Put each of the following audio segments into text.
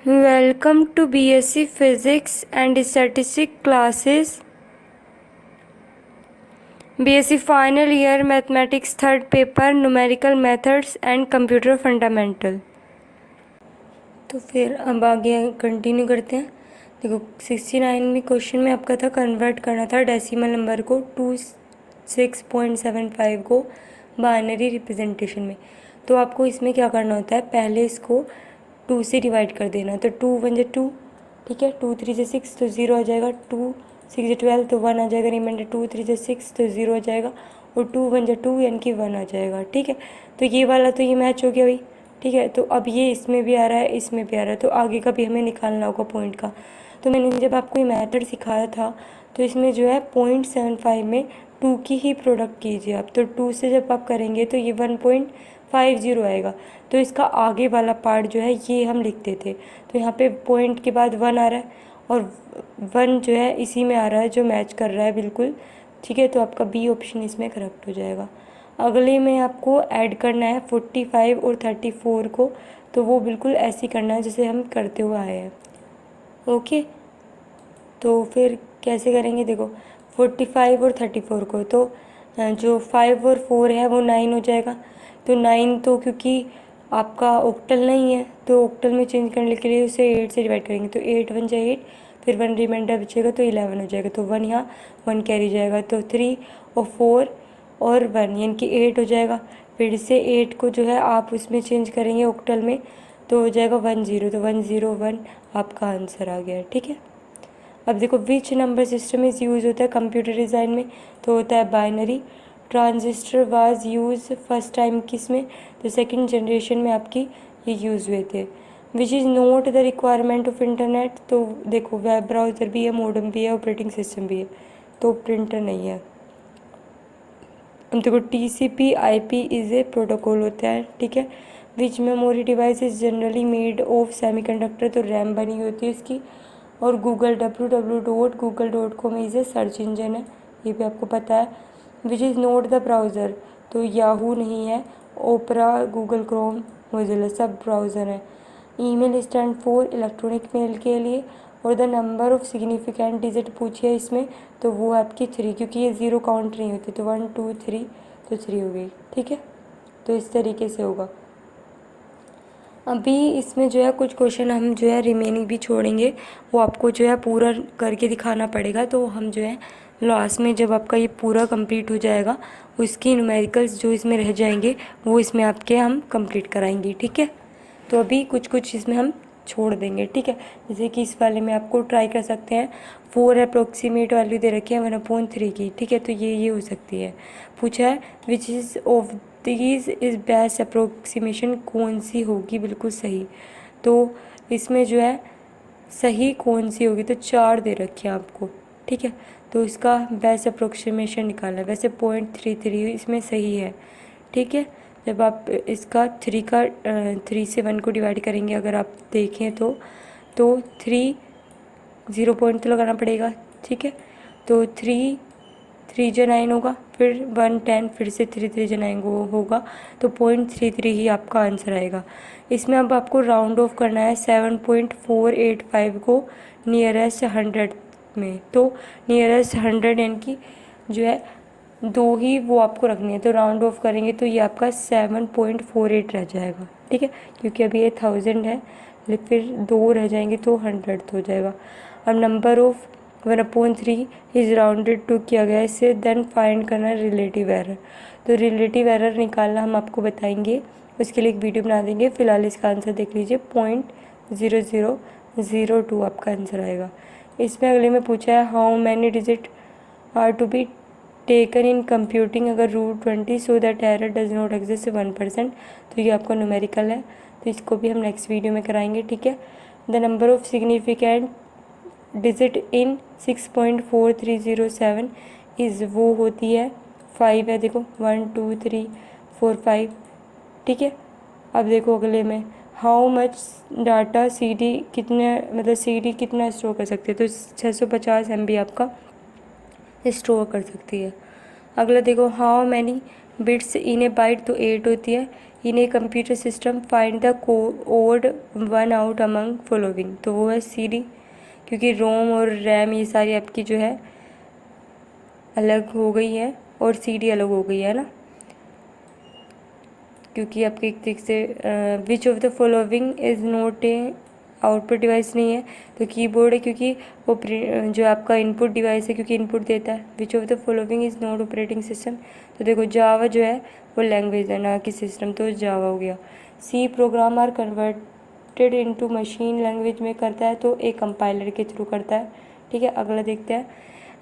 Welcome to BSc Physics and Statistics classes. BSc Final Year Mathematics Third Paper Numerical Methods and Computer Fundamental। तो फिर अब आगे continue करते हैं। देखो 69 में क्वेश्चन में आपका था कन्वर्ट करना था डेसिमल नंबर को 26.75 को बाइनरी रिप्रेजेंटेशन में। तो आपको इसमें क्या करना होता है, पहले इसको 2 से डिवाइड कर देना। तो 2 1 जा 2, ठीक है, 2 3 जा 6 तो 0 आ जाएगा, 2 6 जा 12 तो 1 आ जाएगा, रिमाइंडर 2 3 जा 6 तो 0 आ जाएगा और 2 1 जा 2 यानी कि 1 आ जाएगा। ठीक है, तो ये वाला तो ये मैच हो गया भाई। ठीक है, तो अब ये इसमें भी आ रहा है, इसमें भी आ रहा है, तो आगे का भी हमें निकालना होगा पॉइंट का। तो मैंने जब आपको ये मेथड सिखाया था तो इसमें जो है 0.75 में 2 की ही प्रोडक्ट कीजिए आप। तो 2 से जब आप करेंगे तो ये 1.50 आएगा। तो इसका आगे वाला पार्ट जो है ये हम लिखते थे। तो यहाँ पे पॉइंट के बाद 1 आ रहा है और 1 जो है इसी में आ रहा है जो मैच कर रहा है बिल्कुल। ठीक है, तो आपका बी ऑप्शन इसमें करेक्ट हो जाएगा। अगले में आपको ऐड करना है 45 और 34 को, तो वो बिल्कुल ऐसे ही करना है जैसे हम करते हुए आए हैं। ओके, तो फिर कैसे करेंगे, देखो 45 और 34 को, तो जो 5 और 4 है वो 9 हो जाएगा। तो 9 तो क्योंकि आपका ऑक्टल नहीं है तो ऑक्टल में चेंज करने के लिए उसे 8 से डिवाइड करेंगे। तो 8 1 जा 8, फिर 1 रिमाइंडर बचेगा तो 11 हो जाएगा। तो 1 यहाँ 1 कैरी जाएगा, तो 3 और 4 और 1 यानी कि 8 हो जाएगा। फिर से 8 को जो है आप उसमें चेंज करेंगे ऑक्टल में तो हो जाएगा 1 0, तो 1 0 1 आपका आंसर आ गया। ठीक है, अब देखो which number system is use होता है कंप्यूटर डिज़ाइन में, तो होता है binary. Transistor was use first time किस में, तो सेकंड जनरेशन में आपकी ये यूज़ हुए थे। विच is not the requirement of internet, तो देखो वेब ब्राउज़र भी है, मॉडेम भी है, ऑपरेटिंग सिस्टम भी है, तो प्रिंटर नहीं है। अब देखो TCP IP is a protocol होता है। ठीक है, which memory device is generally made of semiconductor, तो रैम बनी होती है इसकी। और Google www.google.com is a search engine है, ये भी आपको पता है। Which is not the browser, तो याहू नहीं है, ओपरा, गूगल क्रोम, मोजिला सब ब्राउज़र हैं। Email stand for electronic mail के लिए। और the number of significant digit पूछिए इसमें, तो वो आपकी 3, क्योंकि ये 0 काउंट नहीं होती, तो 1 2 3 तो 3 हो गई। ठीक है, तो इस तरीके से होगा। अभी इसमें जो है कुछ क्वेश्चन हम जो है रिमेनिंग भी छोड़ेंगे, वो आपको जो है पूरा करके दिखाना पड़ेगा। तो हम जो है लास्ट में जब आपका ये पूरा कंप्लीट हो जाएगा उसकी न्यूमेरिकल्स जो इसमें रह जाएंगे वो इसमें आपके हम कंप्लीट कराएंगे। ठीक है, तो अभी कुछ कुछ इसमें हम छोड़ देंगे। ठीक है, जैसे कि इस वाले में आपको ट्राई कर सकते हैं। 4 अप्रोक्सीमेट वैल्यू दे रखी है 1/3 की। ठीक है, तो ये हो सकती है। पूछा है which is of these is best approximation, कौन सी होगी बिल्कुल सही। तो इसमें जो है सही कौन सी होगी, तो 4 दे रखी है आपको। ठीक है, तो इसका बेस्ट अप्रोक्सीमेशन निकालना है। वैसे 0.33 इसमें सही है। ठीक है, जब आप इसका 3 से 1 को डिवाइड करेंगे अगर आप देखें तो 3 0 पॉइंट तो लगाना पड़ेगा। ठीक है, तो 3 3 जा 9 होगा, फिर 1 10, फिर से 3 3 जा 9 होगा, तो 0.33 ही आपका आंसर आएगा। इसमें अब आपको राउंड ऑफ करना है 7.485 को नियरेस्ट 100 में। तो नियरेस्ट 100 यानी कि जो है 2 ही वो आपको रखनी है, तो राउंड ऑफ करेंगे तो ये आपका 7.48 रह जाएगा। ठीक है, क्योंकि अभी ये 1000 है, फिर 2 रह जाएंगे तो 100 हो जाएगा। अब number of 1/3 is rounded to किया गया इससे, देन फाइंड करना रिलेटिव एरर। तो रिलेटिव एरर निकालना हम आपको बताएंगे, उसके लिए एक वीडियो बना देंगे। फिलहाल इसका आंसर देख लीजिए, 0.0002 आपका आंसर आएगा। इसमें अगले में पूछा है how many digit are to be taken in computing अगर √20 so that error does not exist 1%। तो ये आपका न्यूमेरिकल है, तो इसको भी हम नेक्स्ट वीडियो में कराएंगे। ठीक है, the number of significant digit in 6.4307 is वो होती है 5 है। देखो 1 2 3 4 5। ठीक है, अब देखो अगले में हाउ मच डाटा CD कितने, मतलब CD कितना स्टोर कर सकते हैं, तो 650 MB आपका स्टोर कर सकती है। अगला देखो how many bits in a byte, तो 8 होती है। In a computer system find the odd one out among following, तो वो है CD, क्योंकि रोम और रैम ये सारी आपकी जो है अलग हो गई है और CD अलग हो गई है ना, क्योंकि आपके एक तरीके से विच of the following is not a output device नहीं है, तो कीबोर्ड है क्योंकि वो जो आपका इनपुट डिवाइस है, क्योंकि इनपुट देता है। Which of the following is not operating system, तो देखो जावा जो है वो लैंग्वेज है ना कि सिस्टम, तो जावा हो गया। C program are converted into machine language में करता है, तो एक कंपाइलर के थ्रू करता है, ठीक है। अगला देखते हैं,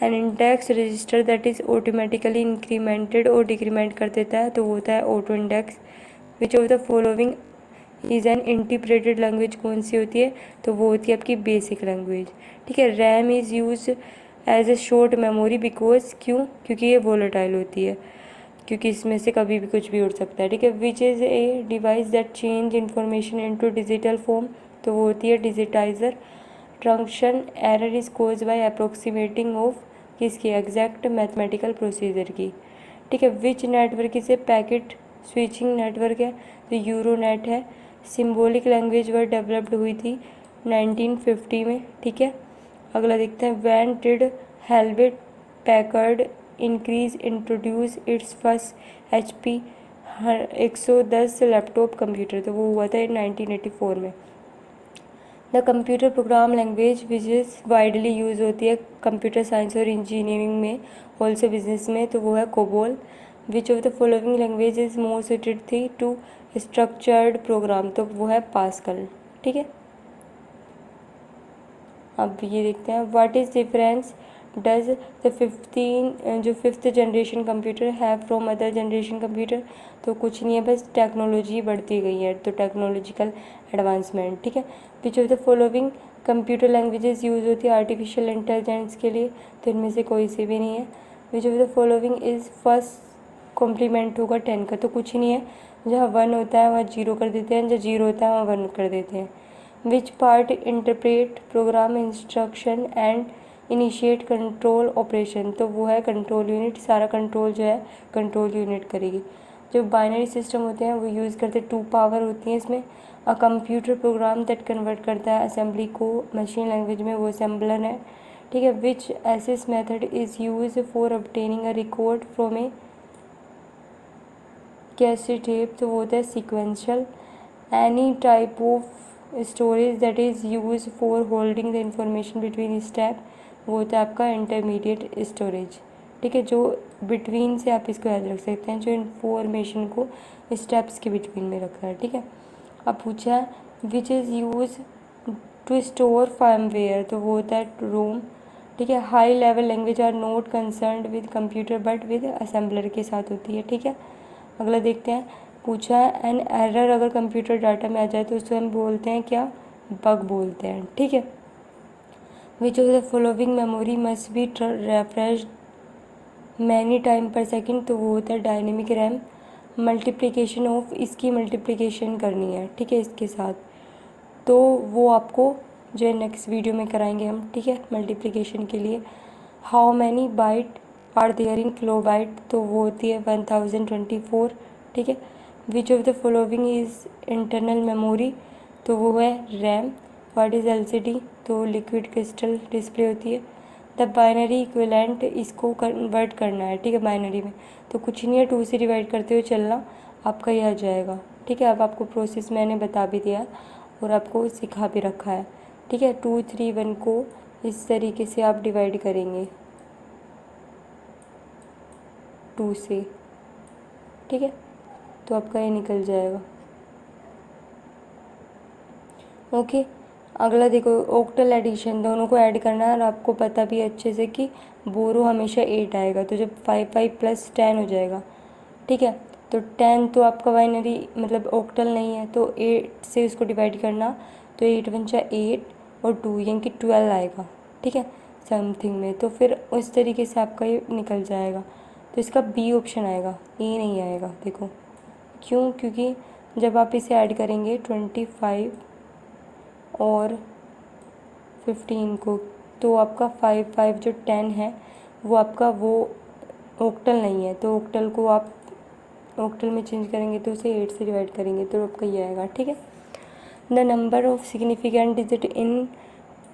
an index register that is automatically incremented और डिक्रीमेंट कर देता है, तो वो होता है auto index. Which of the following is an integrated language, कौन सी होती है, तो वो होती है आपकी बेसिक लैंग्वेज, ठीक है। RAM is use as a short memory because, क्यों, क्योंकि ये वोलेटाइल होती है, क्योंकि इसमें से कभी भी कुछ भी उड़ सकता है, ठीक है। Which is a device that change information into digital form, तो वो होती है digitiser. Truncation error is cause by approximating of किसकी, एग्जैक्ट मैथमेटिकल प्रोसीजर की, ठीक है। Which network is a packet switching network है, तो यूरोनेट है। सिम्बॉलिक लैंग्वेज वर्ड डेवलप्ड हुई थी 1950 में, ठीक है। अगला देखते हैं, when did Hewlett Packard increase introduce its first HP 110 laptop computer, तो वो हुआ था 1984 में। The computer program language which is widely use होती है कंप्यूटर साइंस और इंजीनियरिंग में, ऑल्सो बिजनेस में, तो वो है COBOL. Which of the following language is more suited थी टू स्ट्रक्चर्ड प्रोग्राम, तो वो है पास्कल, ठीक है। अब ये देखते हैं, what is difference does the 5th generation computer have from other generation computer, तो कुछ नहीं है, बस टेक्नोलॉजी बढ़ती गई है, तो टेक्नोलॉजिकल एडवांसमेंट, ठीक है। Which of the following computer languages use होती है आर्टिफिशियल इंटेलिजेंस के लिए, तो इनमें से कोई सी भी नहीं है। Which of the following is first complement होगा 10 का, तो कुछ नहीं है, जहाँ 1 होता है वहाँ 0 कर देते हैं, जहाँ 0 होता है वहाँ 1 कर देते हैं। Which part interpret programme instruction and initiate control operation, तो वो है कंट्रोल यूनिट, सारा कंट्रोल जो है कंट्रोल यूनिट करेगी। जो बाइनरी सिस्टम होते हैं वो यूज़ करते 2 पावर होती हैं इसमें। A computer program that convert करता है असेंबली को मशीन लैंग्वेज में, वो असेंबलर है, ठीक है। Which access method is use for obtaining a record from a cassette tape, तो वो होता है sequential. Any type of storage that is use for holding the information between step, वो होता है आपका इंटरमीडिएट स्टोरेज, ठीक है। जो बिटवीन से आप इसको याद रख सकते हैं, जो इंफॉर्मेशन को स्टेप्स के बिटवीन में रखा है, ठीक है। अब पूछा है, which is use to store firmware, तो वो होता है रोम, ठीक है। High level language are not concerned with computer but with assembler के साथ होती है, ठीक है। अगला देखते हैं, पूछा है एन एरर अगर कंप्यूटर डाटा में आ जाए तो उसको हम बोलते हैं क्या, बग बोलते हैं, ठीक है। Which of the following memory must be refreshed many time per second, तो वो होता है डायनेमिक रैम। मल्टीप्लिकेशन ऑफ, इसकी मल्टीप्लिकेशन करनी है, ठीक है, इसके साथ, तो वो आपको जो है नेक्स्ट वीडियो में कराएंगे हम, ठीक है, मल्टीप्लिकेशन के लिए। How many byte are there in kilobyte, तो वो होती है 1024, ठीक है। Which of the following is internal memory, तो वो है रैम। व्हाट इज़ LCD, तो लिक्विड क्रिस्टल डिस्प्ले होती है। द बाइनरी इक्विवेलेंट, इसको कन्वर्ट करना है, ठीक है, बाइनरी में, तो कुछ नहीं है, 2 से डिवाइड करते हुए चलना, आपका ये आ जाएगा, ठीक है। अब आपको प्रोसेस मैंने बता भी दिया और आपको सिखा भी रखा है, ठीक है। 2 3 1 को इस तरीके से आप डिवाइड करेंगे 2 से, ठीक है, तो आपका ये निकल जाएगा, ओके। अगला देखो, ऑक्टल एडिशन, दोनों को ऐड करना है और आपको पता भी अच्छे से कि बोरो हमेशा 8 आएगा, तो जब 5 5 + 10 हो जाएगा, ठीक है। तो 10 तो आपका बाइनरी मतलब ऑक्टल नहीं है, तो 8 से उसको डिवाइड करना, तो 8 × 8 और 2 यानी कि 12 आएगा, ठीक है, समथिंग में, तो फिर उस तरीके से आपका ये निकल जाएगा। तो इसका B ऑप्शन आएगा, ए नहीं आएगा, देखो क्यों, क्योंकि जब आप इसे ऐड करेंगे 25 और 15 को, तो आपका 5 5 जो 10 है वो आपका वो ऑक्टल नहीं है, तो ऑक्टल को आप ऑक्टल में चेंज करेंगे तो उसे 8 से डिवाइड करेंगे तो आपका ये आएगा, ठीक है। The number of significant digit in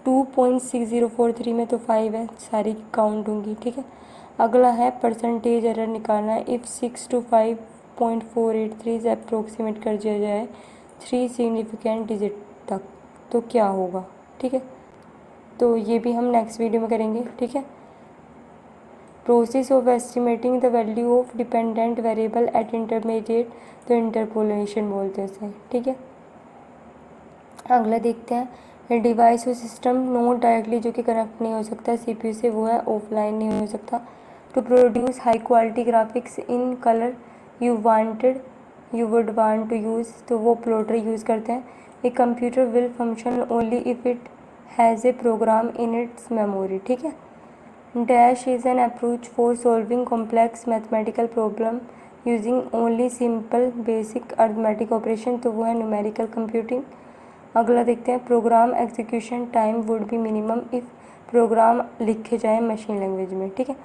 2.6043 में तो 5 है, सारी काउंट होंगी, ठीक है। अगला है परसेंटेज एरर निकालना है। इफ़ 6 to 5.483 से अप्रोक्सीमेट कर दिया जाए 3 सिग्निफिकेंट डिजिट तक तो क्या होगा, ठीक है। तो ये भी हम नेक्स्ट वीडियो में करेंगे, ठीक है। Process of estimating the value of dependent variable eight intermediate, तो इंटरपोलेशन बोलते हैं इसे, ठीक है। अगला देखते हैं डिवाइस और सिस्टम नोट डायरेक्टली जो कि कनेक्ट नहीं हो सकता सीपीयू से, वो है ऑफलाइन नहीं हो सकता। To produce high quality graphics in colour you would want to use, तो वो प्लॉटर यूज़ करते हैं। A computer will function only if it has a program in its memory, ठीक है। Dash is an approach for solving complex mathematical problem using only simple basic arithmetic operation, तो वो है numerical computing. अगला देखते हैं program execution time would be minimum if program लिखे जाए मशीन लैंग्वेज में, ठीक है।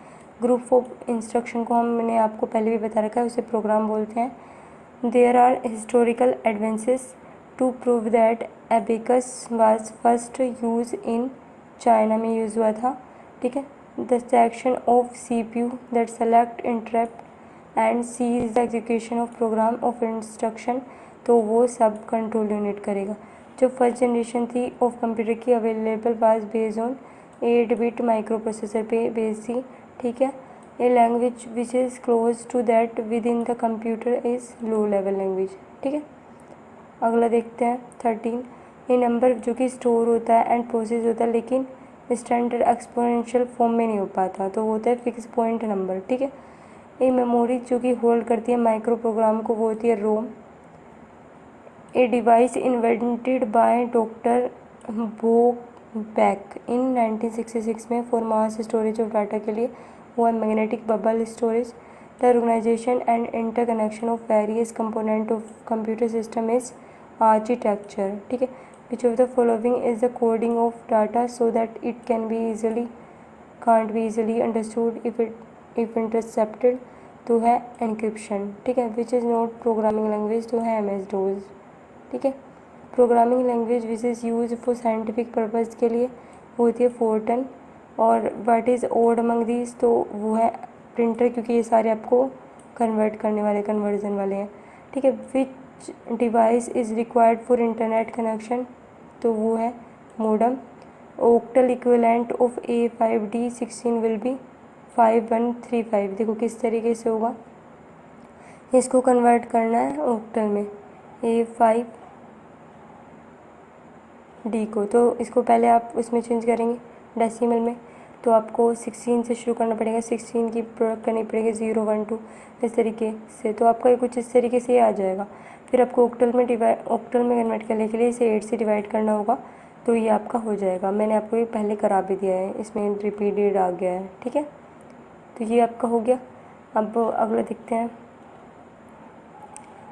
ग्रुप ऑफ इंस्ट्रक्शन को हमने आपको पहले भी बता रखा है, उसे प्रोग्राम बोलते हैं। There are historical advances to prove that abacus was first use in China में यूज़ हुआ था, ठीक है। The section of CPU that select interrupt and seize the execution of program of instruction, तो वो सब कंट्रोल यूनिट करेगा। जो फर्स्ट जनरेशन थी ऑफ कंप्यूटर की अवेलेबल वाज बेस्ड ऑन 8-बिट माइक्रो प्रोसेसर पे बेस्ड थी, ठीक है। A language which is close to that with in the computer is low level language, ठीक है। अगला देखते हैं 13। ये नंबर जो कि स्टोर होता है एंड प्रोसेस होता है लेकिन स्टैंडर्ड एक्सपोनेंशियल फॉर्म में नहीं हो पाता, तो वो होता है फिक्स पॉइंट नंबर, ठीक है। ये मेमोरी जो कि होल्ड करती है माइक्रो प्रोग्राम को, वो होती है ROM. A device invented by doctor Bobeck in 1966 में for mass storage of data के लिए, वो है magnetic bubble storage. The organization and interconnection of various component of computer system is architecture, ठीक है। Which of the following is the coding of data so that it can be easily can't be easily understood if intercepted, तो है encryption, ठीक है। Which is not programming language, तो है MS-DOS, ठीक है। Programming language which is use for scientific purpose के लिए वो होती है फोर्टन। और what is odd among these, तो वो है प्रिंटर, क्योंकि ये सारे आपको कन्वर्ट करने वाले कन्वर्जन वाले हैं, ठीक है। विच device is required for internet connection, तो वो है modem. Octal equivalent of A5D16 will be 5135, देखो किस तरीके से होगा, इसको कन्वर्ट करना है ओक्टल में A5D को, तो इसको पहले आप उसमें चेंज करेंगे डेसिमल में, तो आपको 16 से शुरू करना पड़ेगा, 16 की प्रोडक्ट करनी पड़ेगी 0 1 2 इस तरीके से, तो आपका कुछ इस तरीके से आ जाएगा। फिर आपको ऑक्टल में कन्वर्ट करने के लिए इसे 8 से डिवाइड करना होगा, तो ये आपका हो जाएगा। मैंने आपको ये पहले करा भी दिया है, इसमें रिपीटेड आ गया है, ठीक है। तो ये आपका हो गया। अब अगला देखते हैं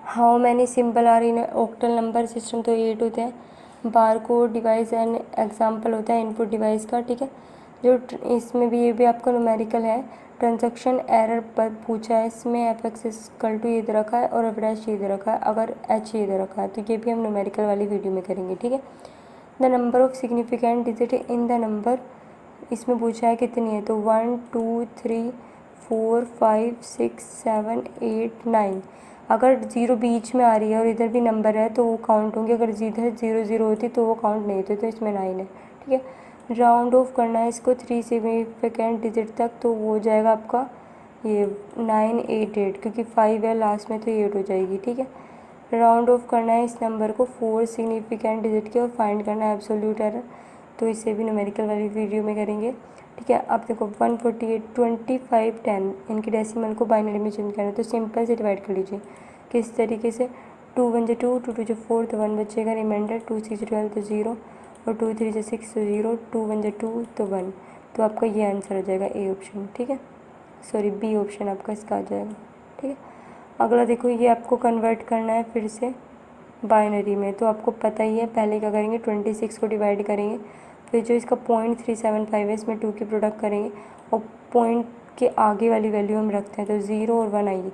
how many symbol are in octal number system, तो 8 होते हैं। Bar code device and example होता है इनपुट डिवाइस का, ठीक है। जो इसमें भी ये भी आपका न्यूमेरिकल है। ट्रांजैक्शन एरर पर पूछा है, इसमें f(=) ये दे रखा है और f' ये दे रखा है, अगर h ये दे रखा है, तो ये भी हम न्यूमेरिकल वाली वीडियो में करेंगे, ठीक है। The number of significant digit in the number, इसमें पूछा है कितनी है, तो 1 2 3 4 5 6 7 8 9। अगर 0 बीच में आ रही है और इधर भी नंबर है तो वो काउंट होंगे, अगर इधर 0 0 होती तो वो काउंट नहीं होती, तो इसमें 9 है, ठीक है। राउंड ऑफ करना है इसको 3 सिग्निफिकेंट डिजिट तक, तो वो हो जाएगा आपका ये 988, क्योंकि 5 है लास्ट में तो 8 हो जाएगी, ठीक है। राउंड ऑफ करना है इस नंबर को 4 सिग्निफिकेंट डिजिट के और फाइंड करना है एब्सोल्यूट एरर, तो इसे भी न्यूमेरिकल वाली वीडियो में करेंगे, ठीक है। अब देखो 148 25 10 इनके डेसिमल को बाइनरी में चेंज करना है, तो सिंपल से डिवाइड कर लीजिए किस तरीके से, 2 1 2 2 2 4 तो 1 बचेगा, रिमाइंडर 2 6 12 तो 0 और 2 3 6 तो 0, 2 1 2 तो 1, तो आपका ये आंसर आ जाएगा ए ऑप्शन, ठीक है। सॉरी बी ऑप्शन आपका इसका आ जाएगा, ठीक है। अगला देखो ये आपको कन्वर्ट करना है फिर से बाइनरी में, तो आपको पता ही है पहले क्या करेंगे 26 को डिवाइड करेंगे, फिर जो इसका 0.375 है इसमें 2 की प्रोडक्ट करेंगे और पॉइंट के आगे वाली वैल्यू हम रखते हैं, तो 0 और 1 आएगी,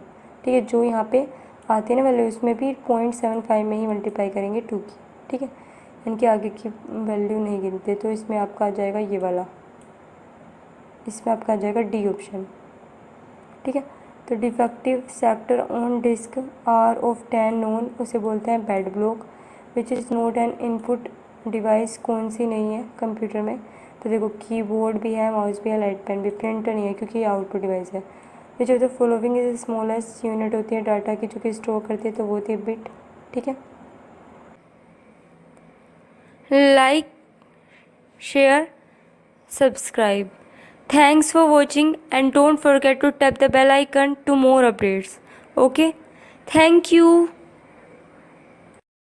ठीक है। जो यहाँ पे आते हैं ना वैल्यू, उसमें भी 0.75 में ही मल्टीप्लाई करेंगे 2 की, ठीक है। इनके आगे की वैल्यू नहीं गिनते, तो इसमें आपका आ जाएगा ये वाला, इसमें आपका आ जाएगा डी ऑप्शन, ठीक है। तो defective sector on disk are off 10 known, उसे बोलते हैं bad block, which is not an input device. कौन सी नहीं है कंप्यूटर में? तो देखो कीबोर्ड भी है, माउस भी है, लाइट पेन भी। प्रिंटर नहीं है क्योंकि ये आउटपुट डिवाइस है। Which of the following is smallest unit होती है डाटा की जो कि स्टोर करती है, तो वो होती है बिट, ठीक है। Like, share, subscribe. Thanks for watching and don't forget to tap the bell icon to more updates. Okay? Thank you.